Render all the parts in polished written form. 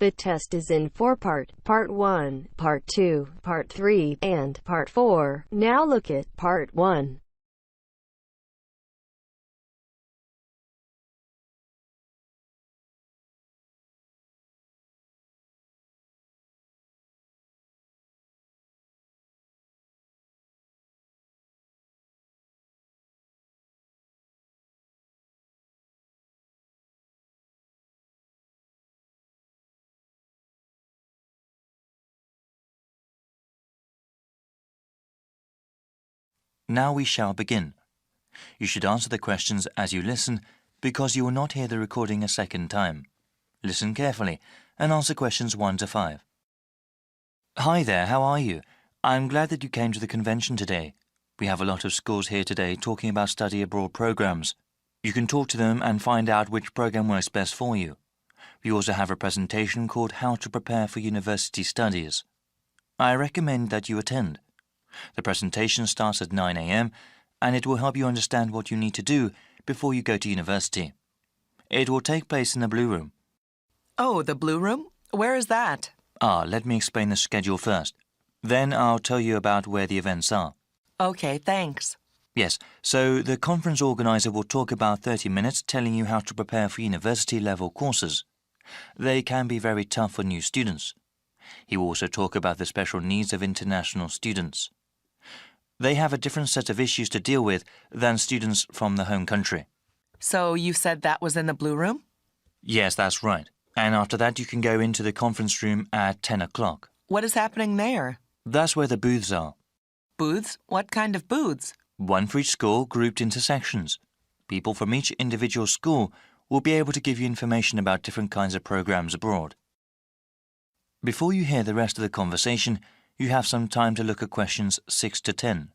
The test is in 4 parts: Part 1, Part 2, Part 3, and Part 4. Now look at Part 1. Now we shall begin. You should answer the questions as you listen because you will not hear the recording a second time. Listen carefully and answer questions 1 to 5. Hi there, how are you? I'm glad that you came to the convention today. We have a lot of schools here today talking about study abroad programs. You can talk to them and find out which program works best for you. We also have a presentation called How to Prepare for University Studies. I recommend that you attend. The presentation starts at 9 a.m. and it will help you understand what you need to do before you go to university. It will take place in the Blue Room. Oh, the Blue Room? Where is that? Let me explain the schedule first. Then I'll tell you about where the events are. Okay, thanks. Yes, so the conference organizer will talk about 30 minutes telling you how to prepare for university-level courses. They can be very tough for new students. He will also talk about the special needs of international students. They have a different set of issues to deal with than students from the home country. So you said that was in the Blue Room? Yes, that's right. And after that you can go into the conference room at 10 o'clock. What is happening there? That's where the booths are. Booths? What kind of booths? One for each school, grouped into sections. People from each individual school will be able to give you information about different kinds of programs abroad. Before you hear the rest of the conversation, you have some time to look at questions 6 to 10.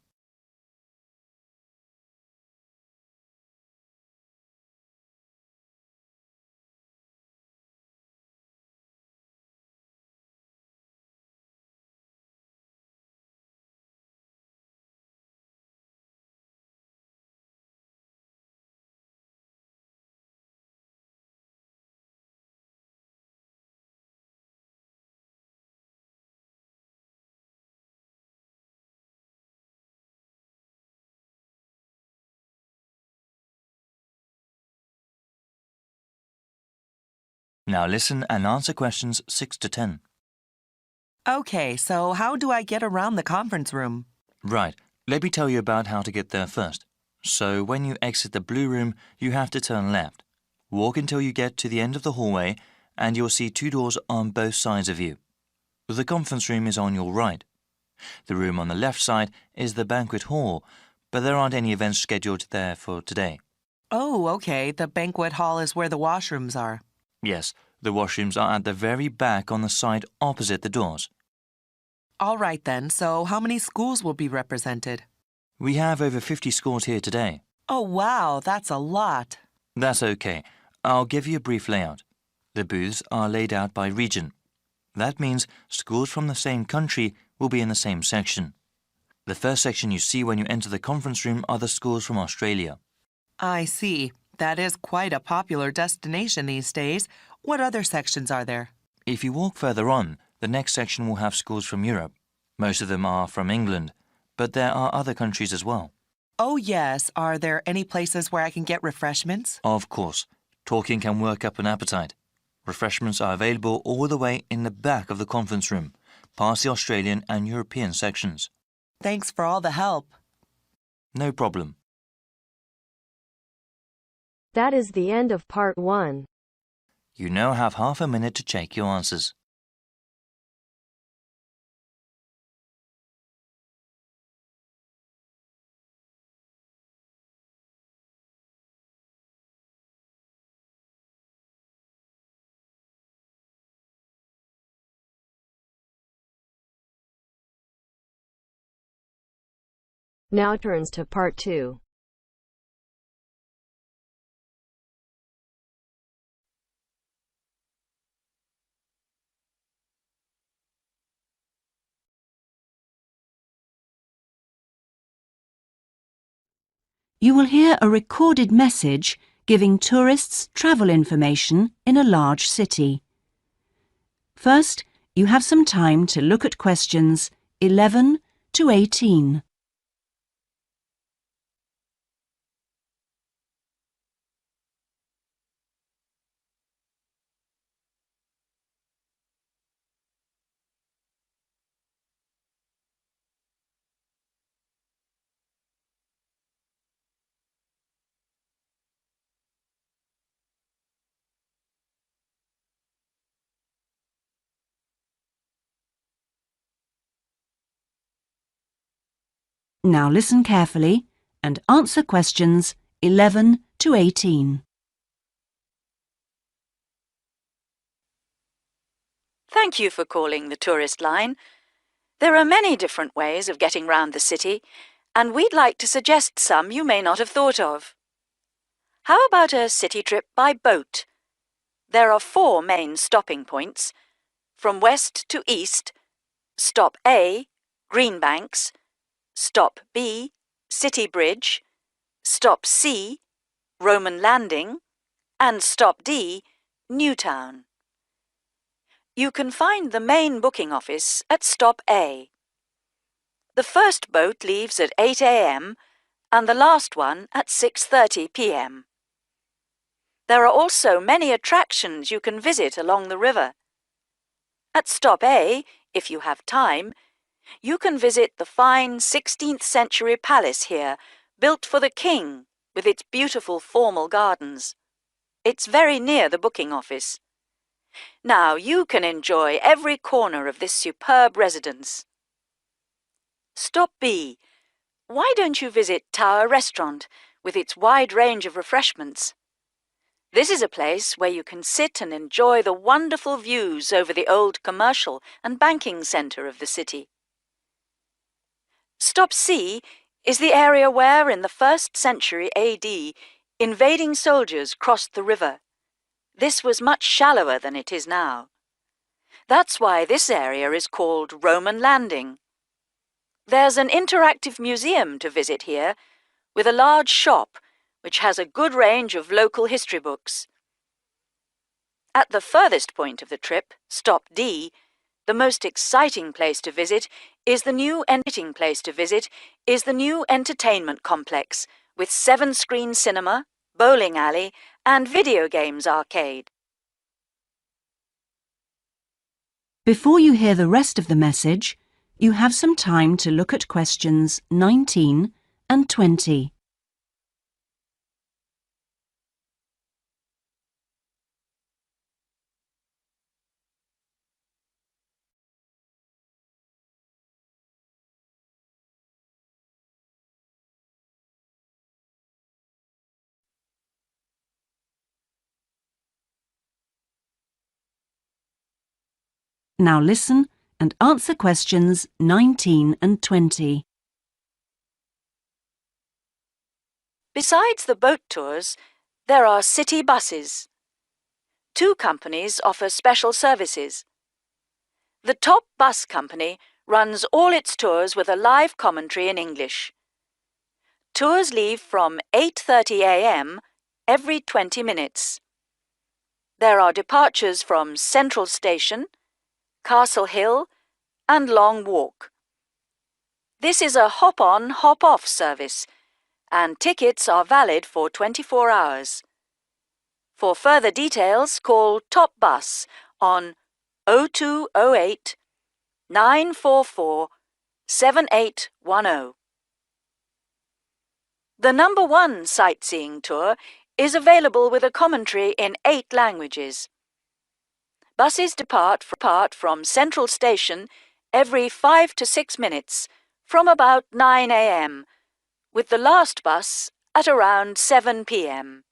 Now listen and answer questions 6 to 10. Okay, so how do I get around the conference room? Right, let me tell you about how to get there first. So when you exit the Blue Room, you have to turn left. Walk until you get to the end of the hallway and you'll see 2 doors on both sides of you. The conference room is on your right. The room on the left side is the banquet hall, but there aren't any events scheduled there for today. Oh, okay, the banquet hall is where the washrooms are. Yes, the washrooms are at the very back on the side opposite the doors. All right then, so how many schools will be represented? We have over 50 schools here today. Oh, wow, that's a lot. That's okay. I'll give you a brief layout. The booths are laid out by region. That means schools from the same country will be in the same section. The first section you see when you enter the conference room are the schools from Australia. I see. That is quite a popular destination these days. What other sections are there? If you walk further on, the next section will have schools from Europe. Most of them are from England, but there are other countries as well. Oh, yes. Are there any places where I can get refreshments? Of course. Talking can work up an appetite. Refreshments are available all the way in the back of the conference room, past the Australian and European sections. Thanks for all the help. No problem. That is the end of Part 1. You now have half a minute to check your answers. Now turns to Part 2. You will hear a recorded message giving tourists travel information in a large city. First, you have some time to look at questions 11 to 18. Now listen carefully and answer questions 11 to 18. Thank you for calling the tourist line. There are many different ways of getting round the city, and we'd like to suggest some you may not have thought of. How about a city trip by boat? There are 4 main stopping points. From west to east, Stop A, Greenbanks, Stop B, City Bridge, Stop C, Roman Landing, and Stop D, Newtown. You can find the main booking office at Stop A. The first boat leaves at 8 a.m. and the last one at 6:30 p.m. There are also many attractions you can visit along the river. At Stop A, if you have time, you can visit the fine 16th century palace here, built for the king, with its beautiful formal gardens. It's very near the booking office. Now you can enjoy every corner of this superb residence. Stop B. Why don't you visit Tower Restaurant with its wide range of refreshments? This is a place where you can sit and enjoy the wonderful views over the old commercial and banking centre of the city. Stop C is the area where, in the 1st century AD, invading soldiers crossed the river. This was much shallower than it is now. That's why this area is called Roman Landing. There's an interactive museum to visit here, with a large shop which has a good range of local history books. At the furthest point of the trip, Stop D, the most exciting place to visit is the new entertainment complex with 7-screen cinema, bowling alley, and video games arcade. Before you hear the rest of the message, you have some time to look at questions 19 and 20. Now listen and answer questions 19 and 20. Besides the boat tours, there are city buses. 2 companies offer special services. The top bus company runs all its tours with a live commentary in English. Tours leave from 8:30 a.m. every 20 minutes. There are departures from Central Station, Castle Hill, and Long Walk. This is a hop-on, hop-off service, and tickets are valid for 24 hours. For further details, call Top Bus on 0208 944 7810. The number 1 sightseeing tour is available with a commentary in 8 languages. Buses depart from Central Station every 5 to 6 minutes from about 9 a.m., with the last bus at around 7 p.m.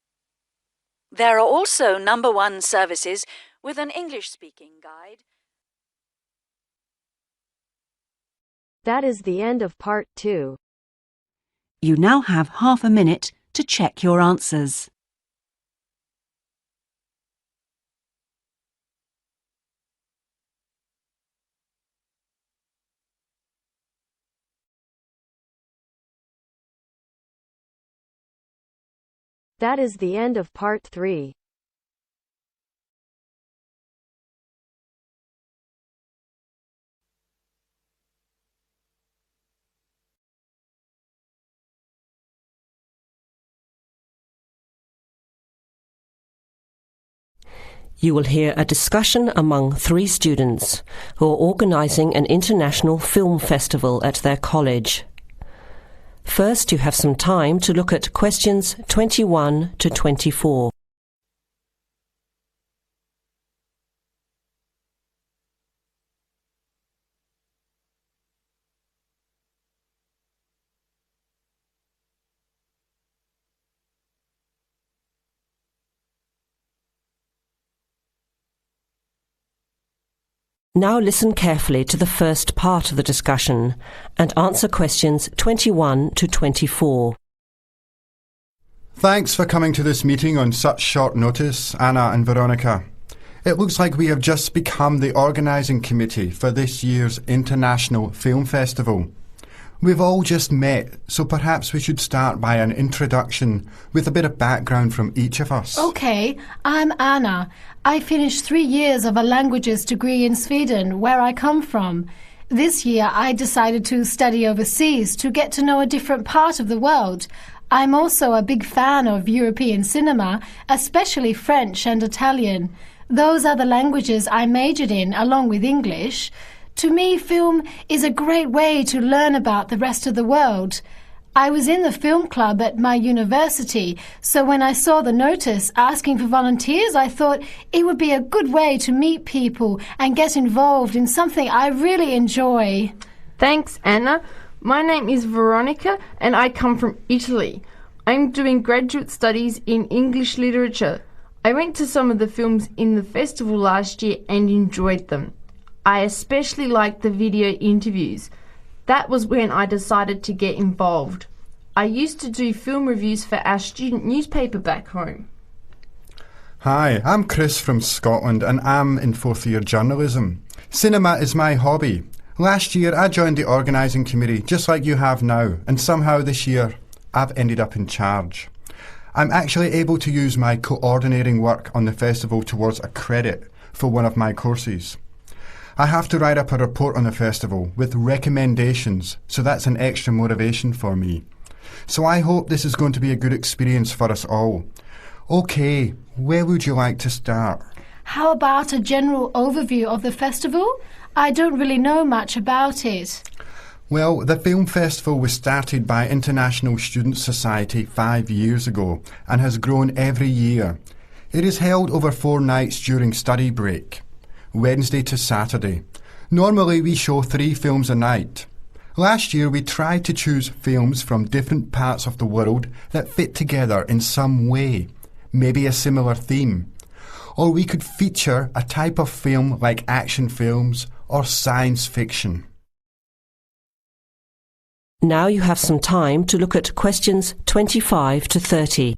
There are also number 1 services with an English-speaking guide. That is the end of part 2. You now have half a minute to check your answers. That is the end of part 3. You will hear a discussion among 3 students who are organising an international film festival at their college. First, you have some time to look at questions 21 to 24. Now listen carefully to the first part of the discussion and answer questions 21 to 24. Thanks for coming to this meeting on such short notice, Anna and Veronica. It looks like we have just become the organising committee for this year's International Film Festival. We've all just met, so perhaps we should start by an introduction with a bit of background from each of us. OK, I'm Anna. I finished 3 years of a languages degree in Sweden, where I come from. This year I decided to study overseas to get to know a different part of the world. I'm also a big fan of European cinema, especially French and Italian. Those are the languages I majored in, along with English. To me, film is a great way to learn about the rest of the world. I was in the film club at my university, so when I saw the notice asking for volunteers, I thought it would be a good way to meet people and get involved in something I really enjoy. Thanks, Anna. My name is Veronica and I come from Italy. I'm doing graduate studies in English literature. I went to some of the films in the festival last year and enjoyed them. I especially liked the video interviews. That was when I decided to get involved. I used to do film reviews for our student newspaper back home. Hi, I'm Chris from Scotland and I'm in 4th year journalism. Cinema is my hobby. Last year I joined the organising committee just like you have now, and somehow this year I've ended up in charge. I'm actually able to use my coordinating work on the festival towards a credit for one of my courses. I have to write up a report on the festival with recommendations, so that's an extra motivation for me. So I hope this is going to be a good experience for us all. OK, where would you like to start? How about a general overview of the festival? I don't really know much about it. Well, the film festival was started by International Student Society 5 years ago and has grown every year. It is held over 4 nights during study break, Wednesday to Saturday. Normally we show 3 films a night. Last year we tried to choose films from different parts of the world that fit together in some way, maybe a similar theme. Or we could feature a type of film like action films or science fiction. Now you have some time to look at questions 25 to 30.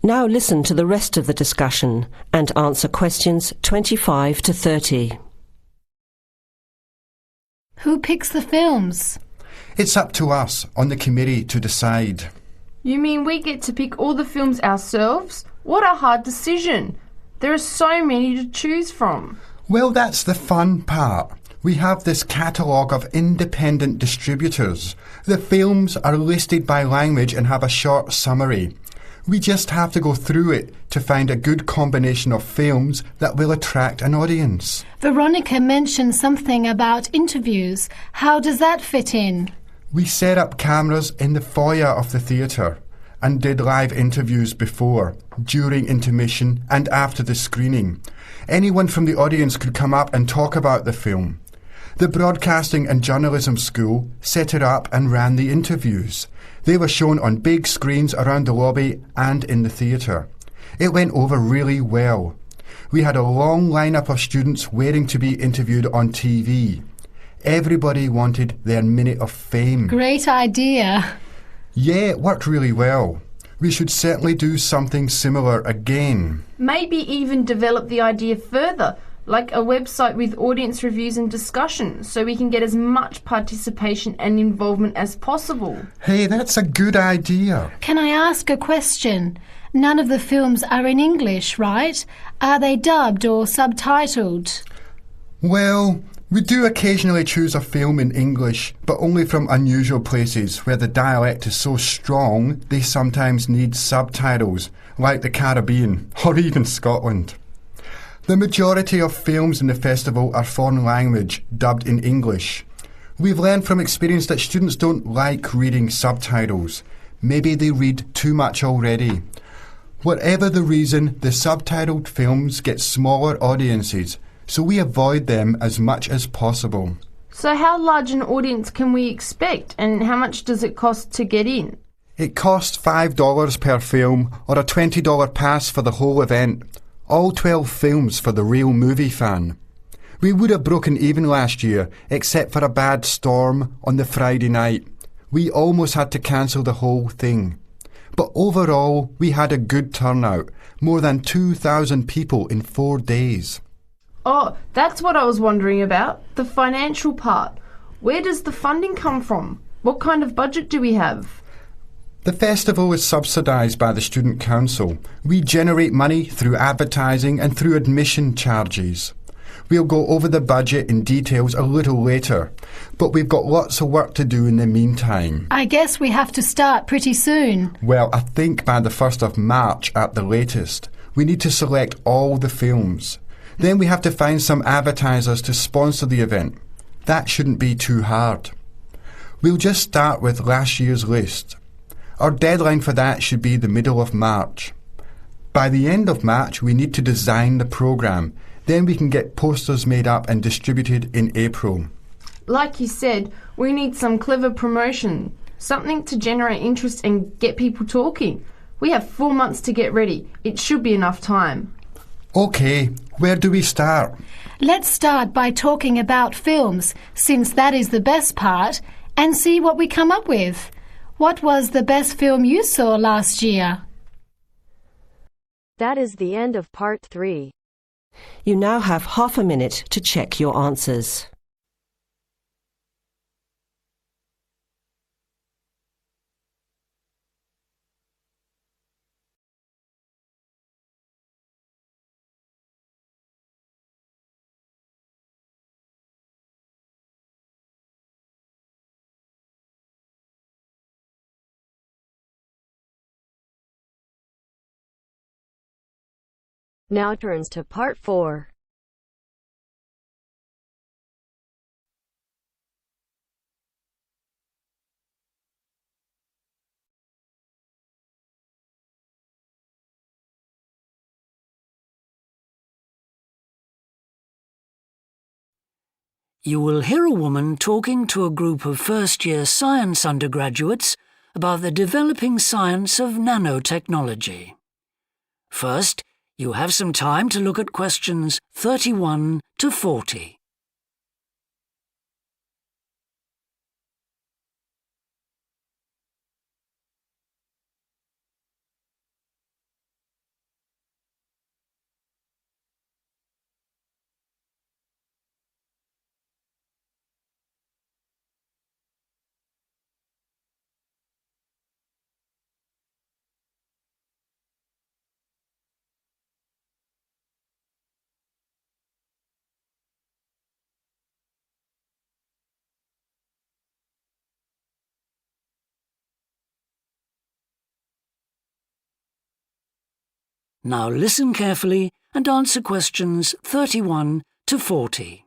Now listen to the rest of the discussion and answer questions 25 to 30. Who picks the films? It's up to us on the committee to decide. You mean we get to pick all the films ourselves? What a hard decision. There are so many to choose from. Well, that's the fun part. We have this catalogue of independent distributors. The films are listed by language and have a short summary. We just have to go through it to find a good combination of films that will attract an audience. Veronica mentioned something about interviews. How does that fit in? We set up cameras in the foyer of the theatre and did live interviews before, during intermission and after the screening. Anyone from the audience could come up and talk about the film. The Broadcasting and Journalism School set it up and ran the interviews. They were shown on big screens around the lobby and in the theatre. It went over really well. We had a long lineup of students waiting to be interviewed on TV. Everybody wanted their minute of fame. Great idea. Yeah, it worked really well. We should certainly do something similar again. Maybe even develop the idea further, like a website with audience reviews and discussion, so we can get as much participation and involvement as possible. Hey, that's a good idea. Can I ask a question? None of the films are in English, right? Are they dubbed or subtitled? Well, we do occasionally choose a film in English, but only from unusual places where the dialect is so strong they sometimes need subtitles, like the Caribbean or even Scotland. The majority of films in the festival are foreign language, dubbed in English. We've learned from experience that students don't like reading subtitles. Maybe they read too much already. Whatever the reason, the subtitled films get smaller audiences, so we avoid them as much as possible. So how large an audience can we expect, and how much does it cost to get in? It costs $5 per film, or a $20 pass for the whole event. All 12 films for the real movie fan. We would have broken even last year, except for a bad storm on the Friday night. We almost had to cancel the whole thing. But overall, we had a good turnout, more than 2,000 people in 4 days. Oh, that's what I was wondering about, the financial part. Where does the funding come from? What kind of budget do we have? The festival is subsidised by the Student Council. We generate money through advertising and through admission charges. We'll go over the budget in details a little later, but we've got lots of work to do in the meantime. I guess we have to start pretty soon. Well, I think by the 1st of March at the latest. We need to select all the films. Then we have to find some advertisers to sponsor the event. That shouldn't be too hard. We'll just start with last year's list. Our deadline for that should be the middle of March. By the end of March, we need to design the programme. Then we can get posters made up and distributed in April. Like you said, we need some clever promotion, something to generate interest and get people talking. We have 4 months to get ready. It should be enough time. OK, where do we start? Let's start by talking about films, since that is the best part, and see what we come up with. What was the best film you saw last year? That is the end of part 3. You now have half a minute to check your answers. Now turns to part 4. You will hear a woman talking to a group of first-year science undergraduates about the developing science of nanotechnology. First, you have some time to look at questions 31 to 40. Now listen carefully and answer questions 31 to 40.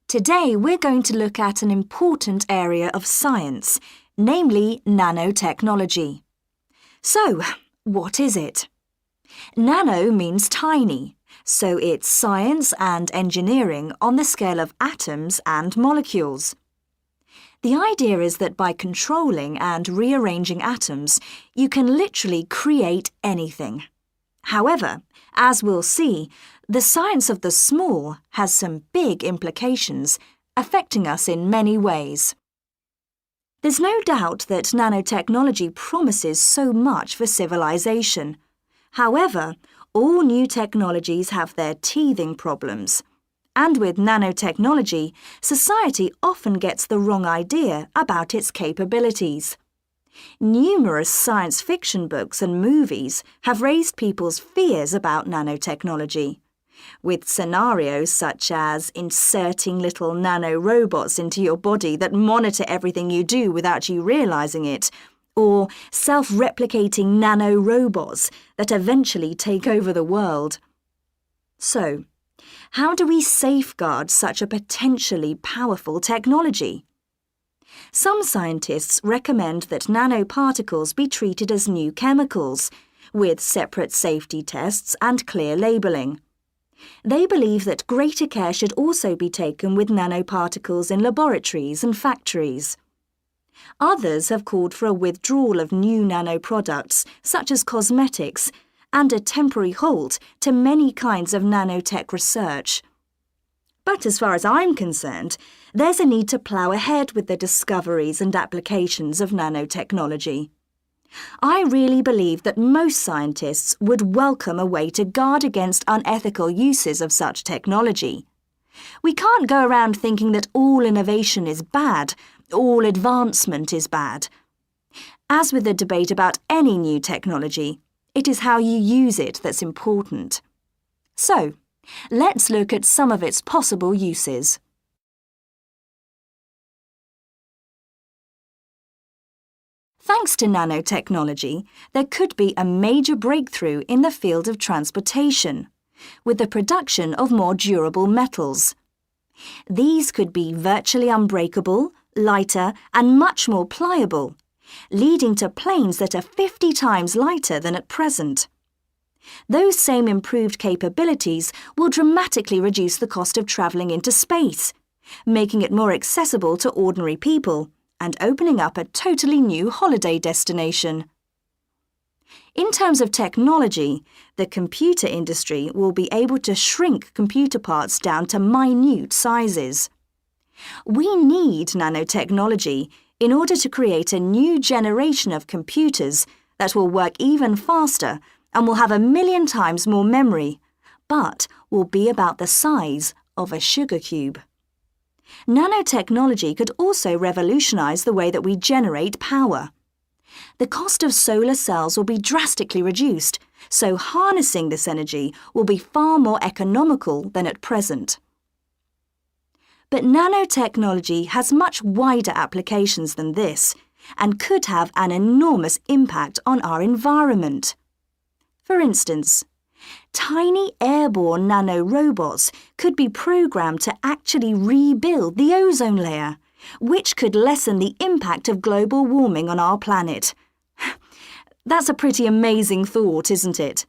Today we're going to look at an important area of science, namely nanotechnology. So, what is it? Nano means tiny, so it's science and engineering on the scale of atoms and molecules. The idea is that by controlling and rearranging atoms, you can literally create anything. However, as we'll see, the science of the small has some big implications, affecting us in many ways. There's no doubt that nanotechnology promises so much for civilization. However, all new technologies have their teething problems. And with nanotechnology, society often gets the wrong idea about its capabilities. Numerous science fiction books and movies have raised people's fears about nanotechnology, with scenarios such as inserting little nanorobots into your body that monitor everything you do without you realizing it, or self-replicating nanorobots that eventually take over the world. So, how do we safeguard such a potentially powerful technology? Some scientists recommend that nanoparticles be treated as new chemicals, with separate safety tests and clear labelling. They believe that greater care should also be taken with nanoparticles in laboratories and factories. Others have called for a withdrawal of new nanoproducts, such as cosmetics, and a temporary halt to many kinds of nanotech research. But as far as I'm concerned, there's a need to plough ahead with the discoveries and applications of nanotechnology. I really believe that most scientists would welcome a way to guard against unethical uses of such technology. We can't go around thinking that all innovation is bad, all advancement is bad. As with the debate about any new technology, it is how you use it that's important. So, let's look at some of its possible uses. Thanks to nanotechnology, there could be a major breakthrough in the field of transportation, with the production of more durable metals. These could be virtually unbreakable, lighter, and much more pliable, leading to planes that are 50 times lighter than at present. Those same improved capabilities will dramatically reduce the cost of travelling into space, making it more accessible to ordinary people and opening up a totally new holiday destination. In terms of technology, the computer industry will be able to shrink computer parts down to minute sizes. We need nanotechnology in order to create a new generation of computers that will work even faster and will have 1,000,000 times more memory, but will be about the size of a sugar cube. Nanotechnology could also revolutionize the way that we generate power. The cost of solar cells will be drastically reduced, so harnessing this energy will be far more economical than at present. But nanotechnology has much wider applications than this and could have an enormous impact on our environment. For instance, tiny airborne nanorobots could be programmed to actually rebuild the ozone layer, which could lessen the impact of global warming on our planet. That's a pretty amazing thought, isn't it?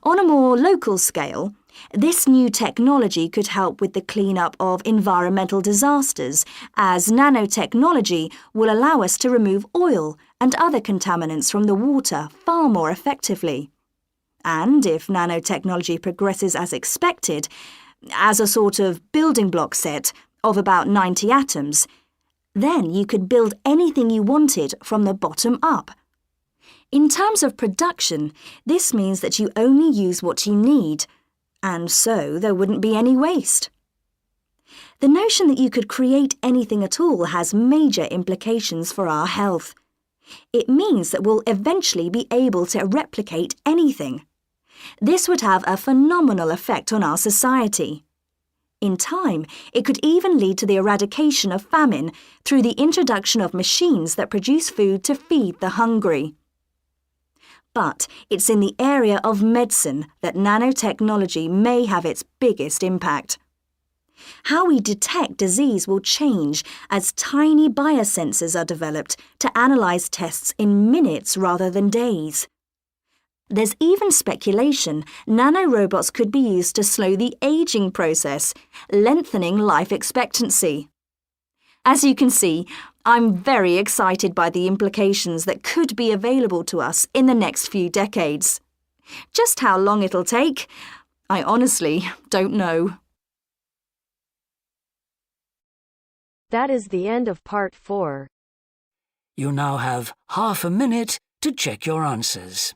On a more local scale, this new technology could help with the cleanup of environmental disasters, as nanotechnology will allow us to remove oil and other contaminants from the water far more effectively. And if nanotechnology progresses as expected, as a sort of building block set of about 90 atoms, then you could build anything you wanted from the bottom up. In terms of production, this means that you only use what you need, and so there wouldn't be any waste. The notion that you could create anything at all has major implications for our health. It means that we'll eventually be able to replicate anything. This would have a phenomenal effect on our society. In time, it could even lead to the eradication of famine through the introduction of machines that produce food to feed the hungry. But it's in the area of medicine that nanotechnology may have its biggest impact. How we detect disease will change as tiny biosensors are developed to analyse tests in minutes rather than days. There's even speculation nanorobots could be used to slow the aging process, lengthening life expectancy. As you can see, I'm very excited by the implications that could be available to us in the next few decades. Just how long it'll take, I honestly don't know. That is the end of part 4. You now have half a minute to check your answers.